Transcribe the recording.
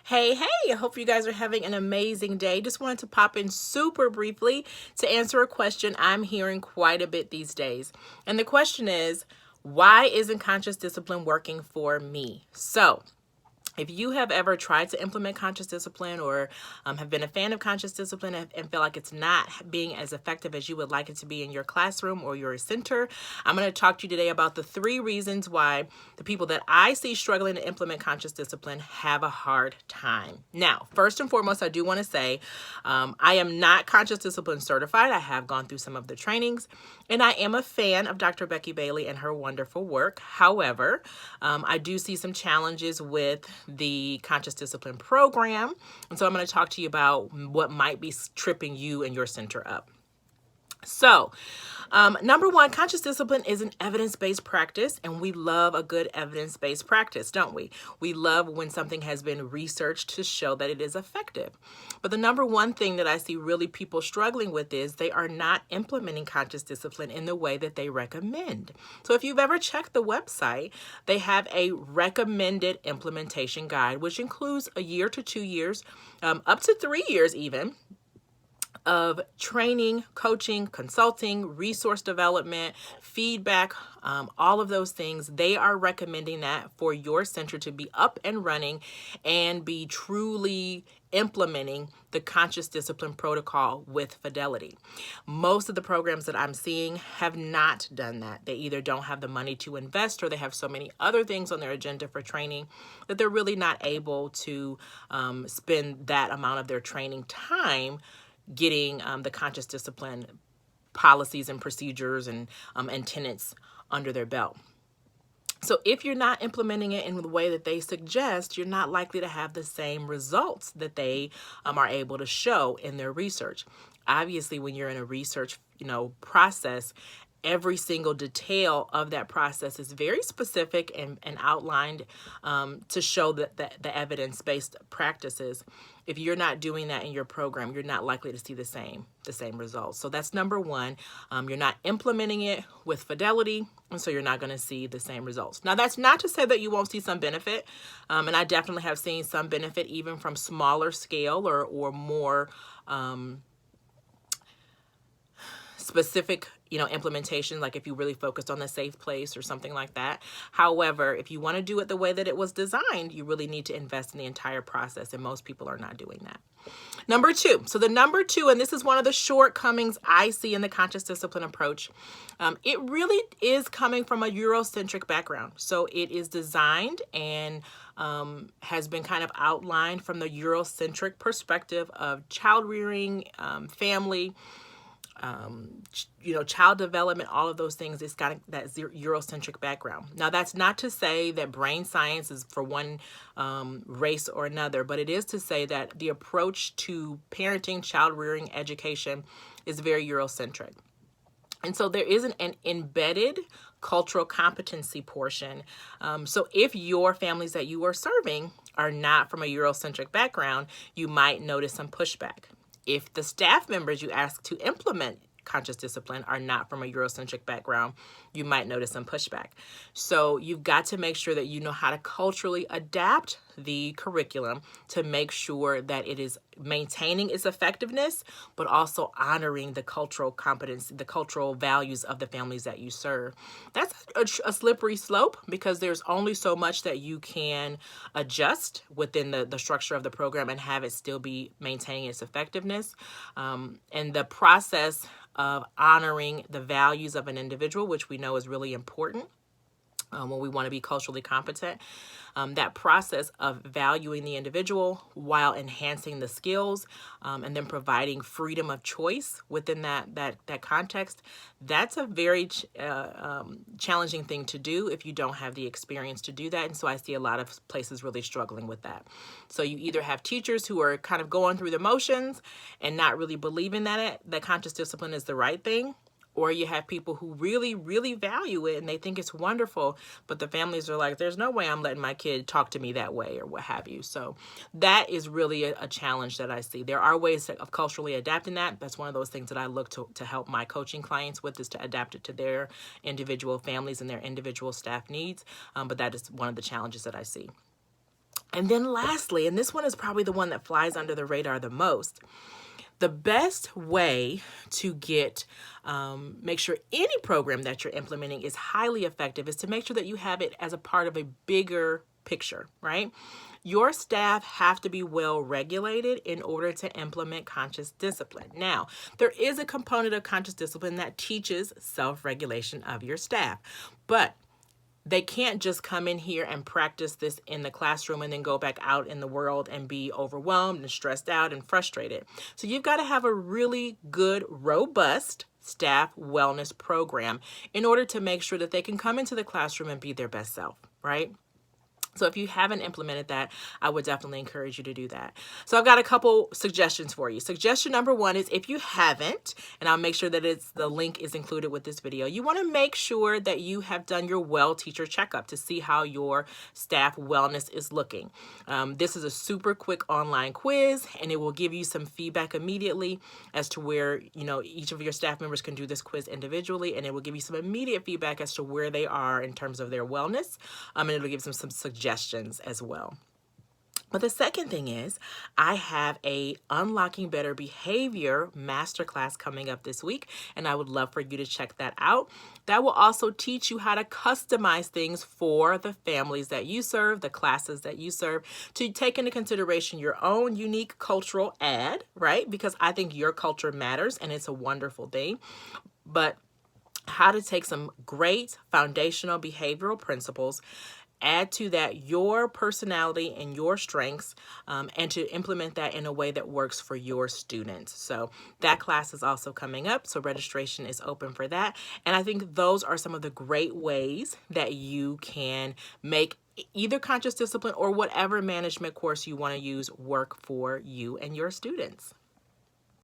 Hey, I hope you guys are having an amazing day. Just wanted to pop in super briefly to answer a question I'm hearing quite a bit these days. And the question is, why isn't conscious discipline working for me? So, if you have ever tried to implement conscious discipline or have been a fan of conscious discipline and feel like it's not being as effective as you would like it to be in your classroom or your center, I'm going to talk to you today about the 3 reasons why the people that I see struggling to implement conscious discipline have a hard time. Now, first and foremost, I do want to say I am not conscious discipline certified. I have gone through some of the trainings, and I am a fan of Dr. Becky Bailey and her wonderful work. However, I do see some challenges with the conscious discipline program. And so I'm going to talk to you about what might be tripping you and your center up. So, number one, conscious discipline is an evidence-based practice, and we love a good evidence-based practice, don't we? We love when something has been researched to show that it is effective. But the number one thing that I see really people struggling with is they are not implementing conscious discipline in the way that they recommend. So if you've ever checked the website, they have a recommended implementation guide, which includes a year to 2 years, up to 3 years even, of training, coaching, consulting, resource development, feedback, all of those things. They are recommending that for your center to be up and running and be truly implementing the conscious discipline protocol with fidelity. Most of the programs that I'm seeing have not done that. They either don't have the money to invest or they have so many other things on their agenda for training that they're really not able to spend that amount of their training time getting the conscious discipline policies and procedures and tenets under their belt. So if you're not implementing it in the way that they suggest, you're not likely to have the same results that they are able to show in their research. Obviously, when you're in a research, process, every single detail of that process is very specific and outlined to show that the evidence-based practices. If you're not doing that in your program, you're not likely to see the same results. So that's number one. You're not implementing it with fidelity, and so you're not going to see the same results. Now, that's not to say that you won't see some benefit, and I definitely have seen some benefit even from smaller scale or more specific implementation, like if you really focused on the safe place or something like that. However, if you want to do it the way that it was designed, you really need to invest in the entire process, and most people are not doing that. Number two, the number two, and this is one of the shortcomings I see in the conscious discipline approach, it really is coming from a Eurocentric background. So it is designed and has been kind of outlined from the Eurocentric perspective of child rearing, family, child development, all of those things. It's got that Eurocentric background. Now, that's not to say that brain science is for one race or another, but it is to say that the approach to parenting, child rearing, education is very Eurocentric. And so there isn't an embedded cultural competency portion. So if your families that you are serving are not from a Eurocentric background, you might notice some pushback. If the staff members you ask to implement conscious discipline are not from a Eurocentric background, you might notice some pushback. So you've got to make sure that you know how to culturally adapt the curriculum to make sure that it is maintaining its effectiveness, but also honoring the cultural competence, the cultural values of the families that you serve. That's a slippery slope because there's only so much that you can adjust within the structure of the program and have it still be maintaining its effectiveness. And the process of honoring the values of an individual, which we know is really important when we want to be culturally competent, that process of valuing the individual while enhancing the skills and then providing freedom of choice within that context, that's a very challenging thing to do if you don't have the experience to do that. And so I see a lot of places really struggling with that. So you either have teachers who are kind of going through the motions and not really believing that conscious discipline is the right thing, or you have people who really, really value it and they think it's wonderful, but the families are like, there's no way I'm letting my kid talk to me that way or what have you. So that is really a challenge that I see. There are ways of culturally adapting that. That's one of those things that I look to help my coaching clients with, is to adapt it to their individual families and their individual staff needs. But that is one of the challenges that I see. And then lastly, and this one is probably the one that flies under the radar the most, the best way to make sure any program that you're implementing is highly effective is to make sure that you have it as a part of a bigger picture, right? Your staff have to be well regulated in order to implement conscious discipline. Now, there is a component of conscious discipline that teaches self-regulation of your staff, but they can't just come in here and practice this in the classroom and then go back out in the world and be overwhelmed and stressed out and frustrated. So you've got to have a really good, robust staff wellness program in order to make sure that they can come into the classroom and be their best self, right? So if you haven't implemented that, I would definitely encourage you to do that. So I've got a couple suggestions for you. Suggestion number one is if you haven't, and I'll make sure that the link is included with this video, you want to make sure that you have done your well teacher checkup to see how your staff wellness is looking. This is a super quick online quiz, and it will give you some feedback immediately as to where, each of your staff members can do this quiz individually, and it will give you some immediate feedback as to where they are in terms of their wellness, and it'll give them some suggestions as well. But the second thing is I have a Unlocking Better Behavior masterclass coming up this week, and I would love for you to check that out. That will also teach you how to customize things for the families that you serve, the classes that you serve, to take into consideration your own unique cultural ad, right? Because I think your culture matters and it's a wonderful thing. But how to take some great foundational behavioral principles, add to that your personality and your strengths, and to implement that in a way that works for your students. So that class is also coming up. So registration is open for that. And I think those are some of the great ways that you can make either conscious discipline or whatever management course you want to use work for you and your students.